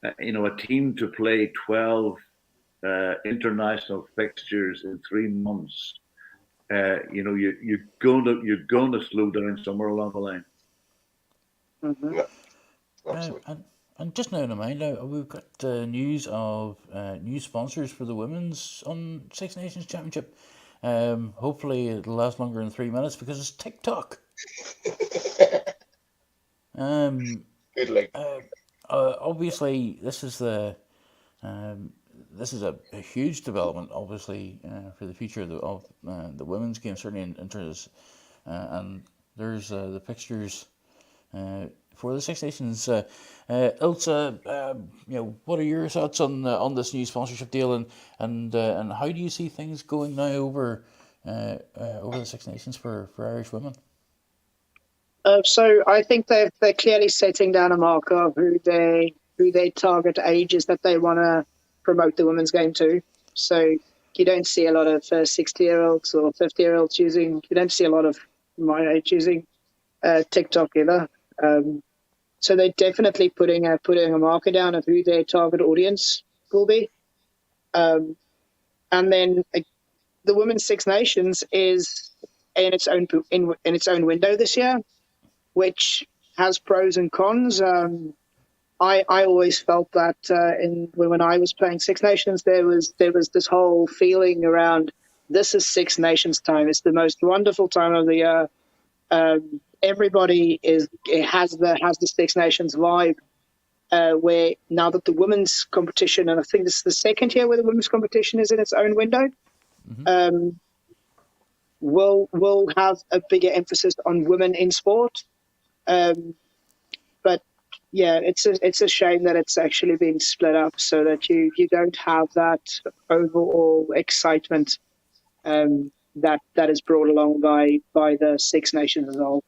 a team to play 12 international fixtures in 3 months, you're going to slow down somewhere along the line. Mm-hmm. Yeah. Absolutely. And just now in mind, we've got news of new sponsors for the Women's Six Nations Championship. Hopefully it'll last longer than 3 minutes, because it's TikTok. Good luck. Obviously, this is a huge development, obviously, for the future of the women's game, certainly in terms, and there's the fixtures for the Six Nations. Ilse, what are your thoughts on this new sponsorship deal, and how do you see things going now over the Six Nations for Irish women? So I think they're clearly setting down a marker of who they target ages that they want to promote the women's game to. So you don't see a lot of 60-year-olds or 50-year-olds using. You don't see a lot of my age using TikTok either. So they're definitely putting a marker down of who their target audience will be. And then the Women's Six Nations is in its own window this year, which has pros and cons. I always felt that when I was playing Six Nations, there was this whole feeling around, this is Six Nations time. It's the most wonderful time of the year. Everybody has the Six Nations vibe. Where now that the women's competition, and I think this is the second year where the women's competition is in its own window, mm-hmm. Will have a bigger emphasis on women in sport. But yeah, it's a shame that it's actually been split up, so that you don't have that overall excitement that is brought along by the Six Nations as a whole.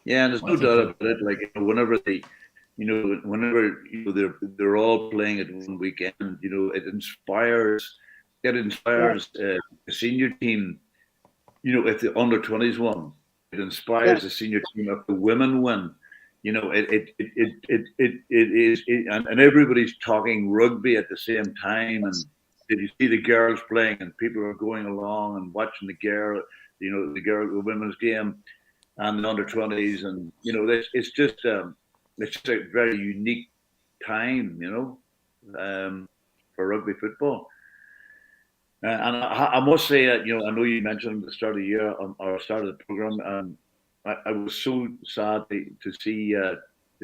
Yeah, and there's no doubt about it. Like whenever they're all playing at one weekend, it inspires a senior team. If the under-20s won, it inspires the senior team. If the women win, it is, and everybody's talking rugby at the same time. And did you see the girls playing? And people are going along and watching the women's game and the under-20s, and it's just a very unique time, for rugby football. And I must say, I know you mentioned at the start of the year or start of the program, I was so sad to see to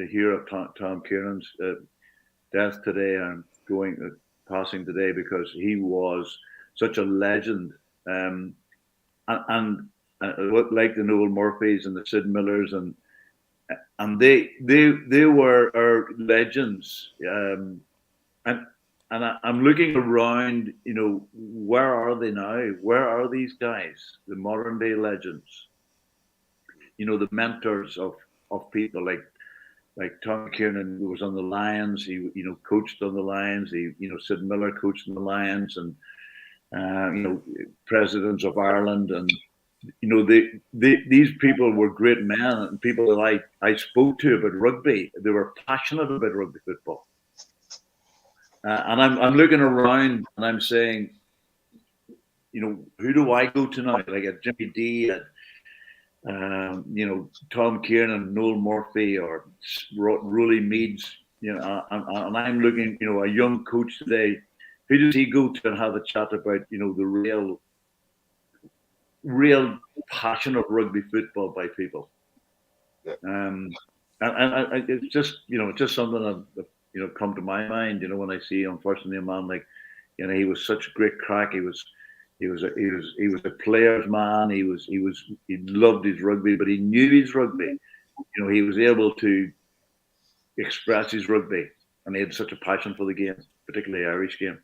hear of Tom Kieran's death today and passing today, because he was such a legend, and like the Noel Murphys and the Sid Millers, and they were our legends. And I'm looking around, where are they now? Where are these guys, the modern day legends? The mentors of people like Tom Kieran, who was on the Lions. He coached on the Lions. Sid Miller coached on the Lions, and presidents of Ireland, and these people were great men and people that I spoke to about rugby. They were passionate about rugby football. And I'm looking around and I'm saying, who do I go to now? Like a Jimmy D, Tom Kieran, Noel Murphy, or Rolly Meads, and I'm looking, a young coach today. Who does he go to and have a chat about, the real passion of rugby football by people? And it's just, just something that come to my mind, when I see, unfortunately, a man like, he was such a great crack. He was a player's man. He loved his rugby, but he knew his rugby. He was able to express his rugby, and he had such a passion for the game, particularly the Irish game.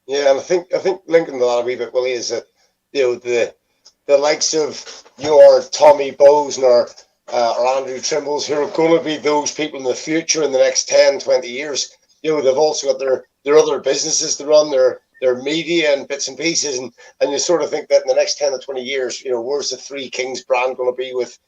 Yeah, and I think linking to that a wee bit, Willie, is that the likes of your Tommy Bowes or Andrew Trimbles, who are going to be those people in the future in the next 10, 20 years. They've also got their other businesses to run, their media and bits and pieces, and you sort of think that in the next 10 or 20 years, where's the Three Kings brand going to be with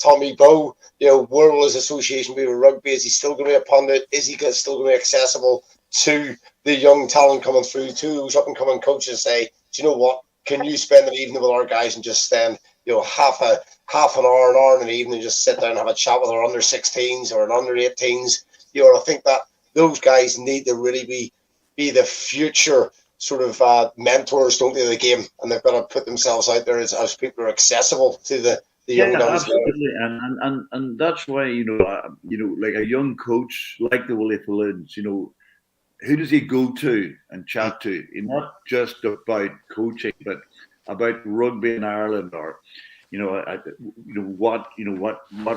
Tommy Bowe? Where will his association be with rugby? Is he still going to be a pundit? Is he still going to be accessible to the young talent coming through, to those up and coming coaches? Say, do you know what? Can you spend an evening with our guys and just spend half an hour in the evening, just sit down and have a chat with our under 16s or an under 18s? I think that those guys need to really be the future sort of mentors, don't they, of the game, and they've got to put themselves out there as people are accessible to the young guys. Absolutely, and that's why like a young coach like the Willie Falloons, who does he go to and chat to? Not just about coaching, but about rugby in Ireland, or what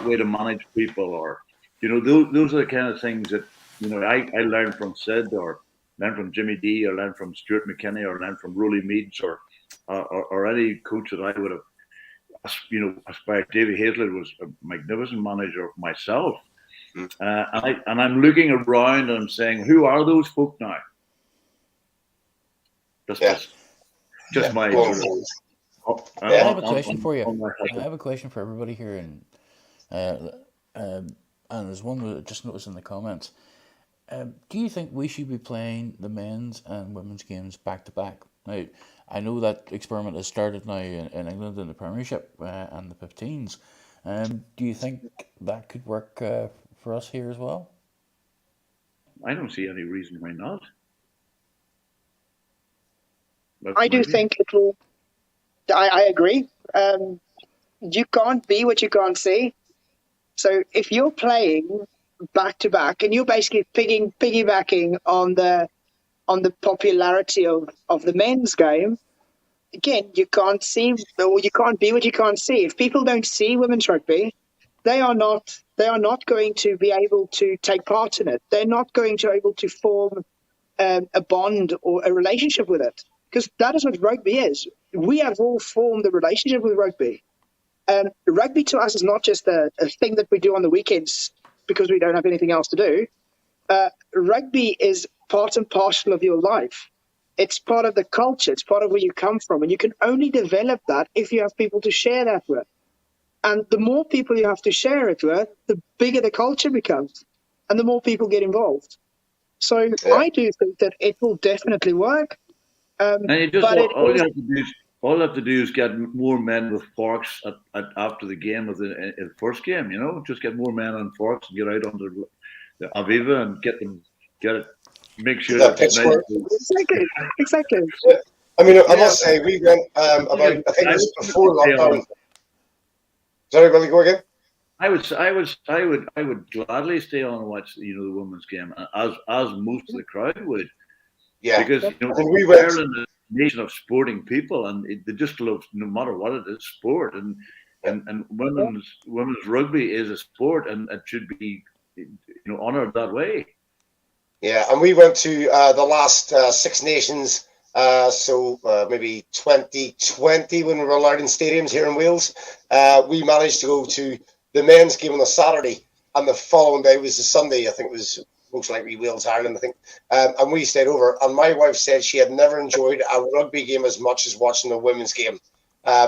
way to manage people, or those are the kind of things that I learned from Sid, or learned from Jimmy D, or learned from Stuart McKinney, or learned from Rolly Meads, or any coach that I would have aspired. Davy Hazlett was a magnificent manager myself. And I'm looking around and I'm saying, who are those folk now? Just my. I have a question for you. I have a question for everybody here, and there's one that I just noticed in the comments. Do you think we should be playing the men's and women's games back to back? Now, I know that experiment has started now in England in the Premiership and the 15s. Do you think that could work for us here as well? I don't see any reason why not. I do think it will. I agree. You can't be what you can't see. So if you're playing back to back and you're basically piggybacking on the popularity of the men's game, again, you can't see, or you can't be what you can't see. If people don't see women's rugby, they are not going to be able to take part in it. They're not going to be able to form a bond or a relationship with it, because that is what rugby is. We have all formed a relationship with rugby. Rugby to us is not just a thing that we do on the weekends because we don't have anything else to do. Rugby is part and parcel of your life. It's part of the culture. It's part of where you come from. And you can only develop that if you have people to share that with. And the more people you have to share it with, the bigger the culture becomes and the more people get involved. So I do think that it will definitely work. And all you have to do is get more men with forks after the game of the first game. Just get more men on forks and get out under the Aviva and get it. Make sure that exactly. I mean, I must say we went about. I think it was before lockdown. Sorry, Willie, go again. I would gladly stay on and watch the women's game as most of the crowd would. Yeah, because we went. Ireland is a nation of sporting people, and they just love, no matter what it is, sport, and women's rugby is a sport, and it should be honoured that way. Yeah, and we went to the last Six Nations, maybe 2020 when we were allowed in stadiums here in Wales. We managed to go to the men's game on the Saturday, and the following day was the Sunday. I think it was most likely Wales Ireland, I think. And we stayed over, and my wife said she had never enjoyed a rugby game as much as watching a women's game.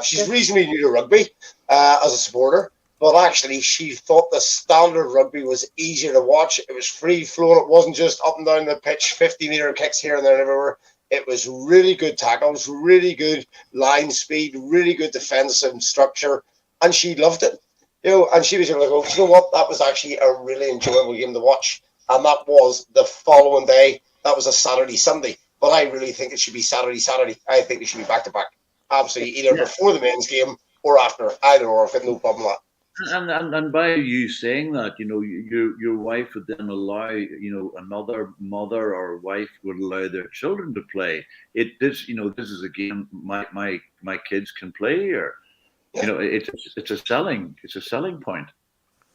She's reasonably new to rugby as a supporter, but actually she thought the standard rugby was easier to watch. It was free flowing. It wasn't just up and down the pitch, 50-meter kicks here and there and everywhere. It was really good tackles, really good line speed, really good defensive structure, and she loved it. And she was able to go, you know what, that was actually a really enjoyable game to watch. And that was the following day. That was a Saturday, Sunday. But I really think it should be Saturday, Saturday. I think it should be back-to-back. Absolutely, either before the men's game or after. Either or, I've got no problem with that. And by you saying that, your wife would then allow, another mother or wife would allow their children to play. This is a game my kids can play here. Yeah. It's a selling point.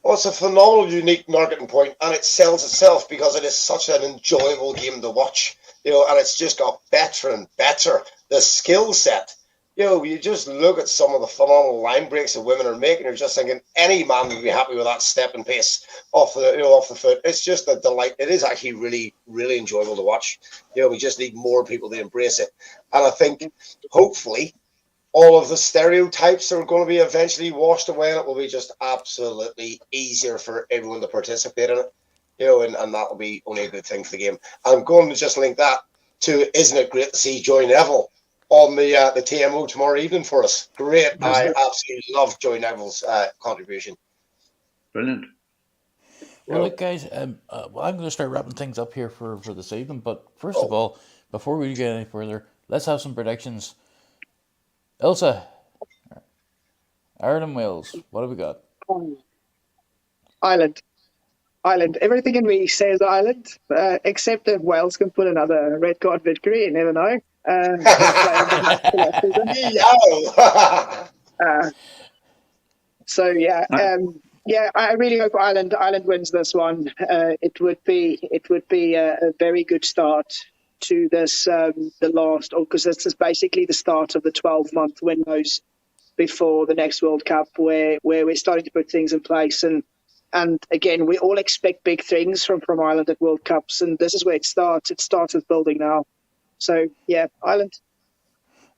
Well, it's a phenomenal, unique marketing point, and it sells itself because it is such an enjoyable game to watch. And it's just got better and better. The skill set. You just look at some of the phenomenal line breaks that women are making. You're just thinking any man would be happy with that step and pace off the foot. It's just a delight. It is actually really, really enjoyable to watch. We just need more people to embrace it. And I think, hopefully, all of the stereotypes are going to be eventually washed away, and it will be just absolutely easier for everyone to participate in it. And that will be only a good thing for the game. I'm going to just link that to, isn't it great to see Joy Neville on the TMO tomorrow evening for us? Great. I absolutely love Joy Neville's contribution. Brilliant. Well, look, guys, I'm going to start wrapping things up here for this evening. But first of all, before we get any further, let's have some predictions. Ilse, Ireland, Wales, what have we got? Ireland. Everything in me says Ireland, except that Wales can put another red card victory. You never know. I really hope Ireland wins this one. It would be a very good start to this the last, because this is basically the start of the 12-month windows before the next World Cup, where we're starting to put things in place. And again, we all expect big things from Ireland at World Cups, and this is where it starts. It starts with building now. So, yeah, Ireland.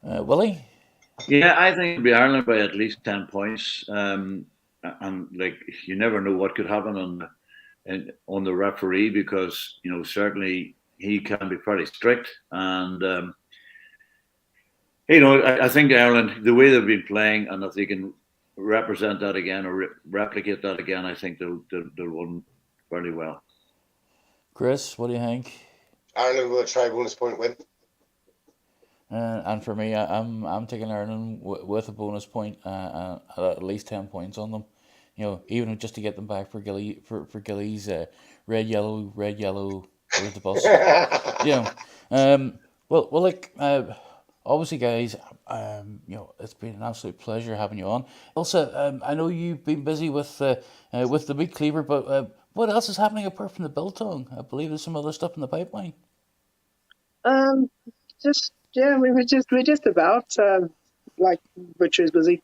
Willie? Yeah, I think it'll be Ireland by at least 10 points. And you never know what could happen on the referee, because, certainly he can be pretty strict. And, I think Ireland, the way they've been playing, and if they can represent that again or replicate that again, I think they'll win fairly well. Chris, what do you think? Ireland will try bonus point win. And for me, I'm taking Ireland with a bonus point, at least 10 points on them. Even just to get them back for Gilly's red yellow, where's the bus? Obviously, guys, it's been an absolute pleasure having you on. Also, I know you've been busy with the Meat Cleaver, but what else is happening apart from the biltong? I believe there's some other stuff in the pipeline. We're just about Butcher's busy.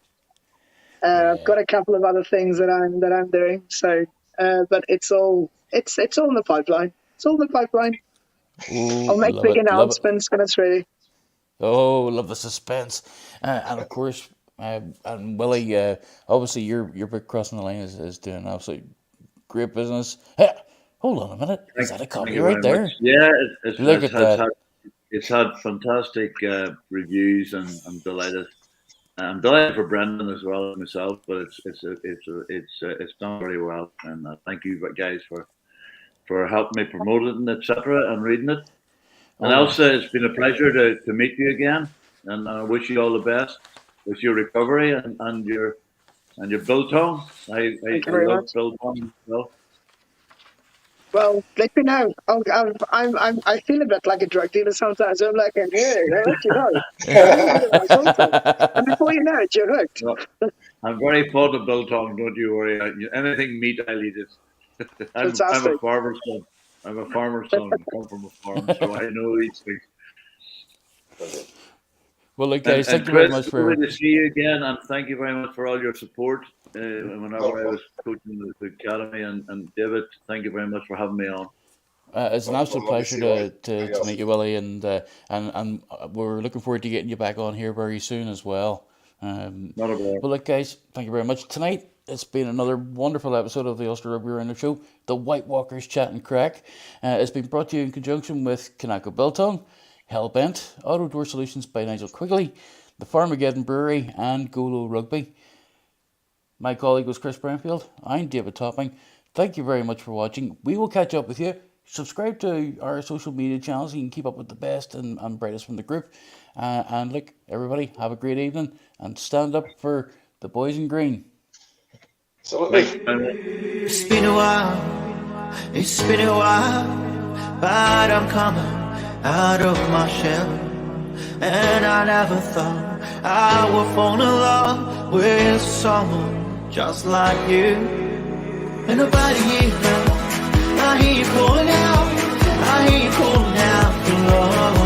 I've got a couple of other things that I'm doing. So, but it's all in the pipeline. It's all in the pipeline. Ooh, I'll make big announcements when it's ready. Oh, love the suspense. And of course, and Willie, obviously your big crossing the line is doing absolute great business. Hey, hold on a minute. Is that a copy right there? Much. Yeah, it's had fantastic reviews, and I'm delighted. I'm delighted for Brendan as well as myself, but it's done very well, and thank you guys for helping me promote it and etc. and reading it. And Elsa, it's been a pleasure to meet you again, and I wish you all the best with your recovery and your biltong. I love biltong as well. Well, let me know. I feel a bit like a drug dealer sometimes. I'm like, I'll let you know. And before you know it, you're hooked. Well, I'm very fond of biltong. Don't you worry. Anything meat, I'll eat it. I'm a farmer's son. I'm a farmer's son. I come from a farm, so I know these things. Well, look, guys, thank you very much for. Good to see you again, and thank you very much for all your support whenever I was coaching the academy. And David, thank you very much for having me on. It's an absolute pleasure to meet you, Willie, and we're looking forward to getting you back on here very soon as well. Not a problem. Well, look, guys, thank you very much. Tonight, It's been another wonderful episode of the Ulster Rugby Roundup show, the WhiteWalkers Chat and Craic. It's been brought to you in conjunction with Kanako Biltong, Hellbent, Auto Door Solutions by Nigel Quigley, the Farmageddon Brewery, and Golo Rugby. My colleague was Chris Brownfield. I'm David Topping. Thank you very much for watching. We will catch up with you. Subscribe to our social media channels so you can keep up with the best and brightest from the group. And look, everybody, have a great evening and stand up for the boys in green. Absolutely. It's been a while, but I'm coming out of my shell. And I never thought I would fall in love with someone just like you. And nobody here, I hear you calling out, I hear you calling out for love.